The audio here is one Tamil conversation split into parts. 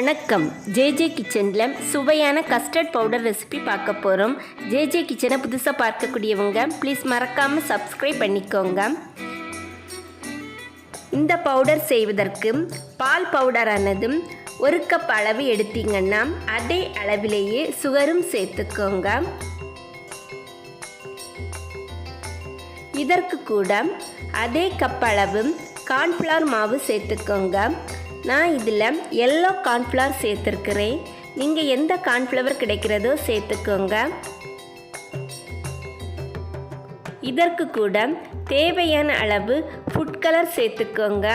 வணக்கம். ஜேஜே கிச்சனில் சுவையான கஸ்டர்ட் பவுடர் ரெசிபி பார்க்க போகிறோம். ஜேஜே கிச்சனை புதுசாக பார்க்கக்கூடியவங்க ப்ளீஸ் மறக்காமல் சப்ஸ்கிரைப் பண்ணிக்கோங்க. இந்த பவுடர் செய்வதற்கு பால் பவுடரானது 1 கப் அளவு எடுத்தீங்கன்னா அதே அளவிலேயே சுகரும் சேர்த்துக்கோங்க. இதற்கு கூட அதே கப் அளவு கார்ன்ஃப்ளவர் மாவு சேர்த்துக்கோங்க. நான் இதில் எல்லோ கார்ன்ஃப்ளவர் சேர்த்துருக்கிறேன். நீங்கள் எந்த கார்ன்ஃப்ளவர் கிடைக்கிறதோ சேர்த்துக்கோங்க. இதற்கு கூட தேவையான அளவு ஃபுட் கலர் சேர்த்துக்கோங்க.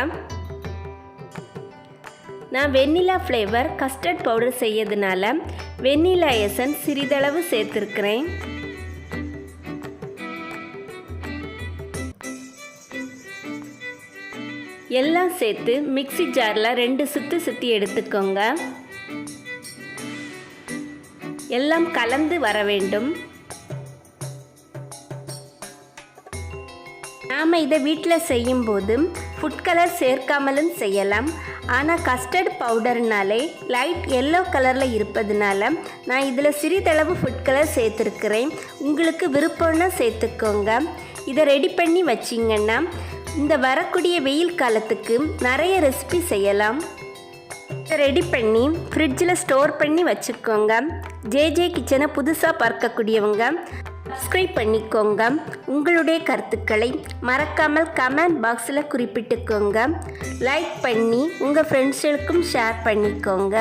நான் வெண்ணிலா ஃப்ளேவர் கஸ்டர்ட் பவுடர் செய்யறதுனால வெண்ணிலா எசன்ஸ் சிறிதளவு சேர்த்துருக்கிறேன். எல்லாம் சேர்த்து மிக்ஸி ஜாரில் 2 சுற்றி எடுத்துக்கோங்க. எல்லாம் கலந்து வர வேண்டும். நாம் இதை வீட்டில் செய்யும்போது ஃபுட் கலர் சேர்க்காமலும் செய்யலாம். ஆனால் கஸ்டர்ட் பவுடர்னாலே லைட் எல்லோ கலரில் இருப்பதுனால நான் இதில் சிறிதளவு ஃபுட் கலர் சேர்த்துருக்கிறேன். உங்களுக்கு விருப்பம்னா சேர்த்துக்கோங்க. இதை ரெடி பண்ணி வச்சிங்கன்னா இந்த வரக்கூடிய வெயில் காலத்துக்கு நிறைய ரெசிபி செய்யலாம். இதை ரெடி பண்ணி ஃப்ரிட்ஜில் ஸ்டோர் பண்ணி வச்சுக்கோங்க. ஜேஜே கிச்சனை புதுசாக பார்க்கக்கூடியவங்க சப்ஸ்கிரைப் பண்ணிக்கோங்க. உங்களுடைய கருத்துக்களை மறக்காமல் கமெண்ட் பாக்ஸில் குறிப்பிட்டுக்கோங்க. லைக் பண்ணி உங்கள் ஃப்ரெண்ட்ஸுக்கும் ஷேர் பண்ணிக்கோங்க.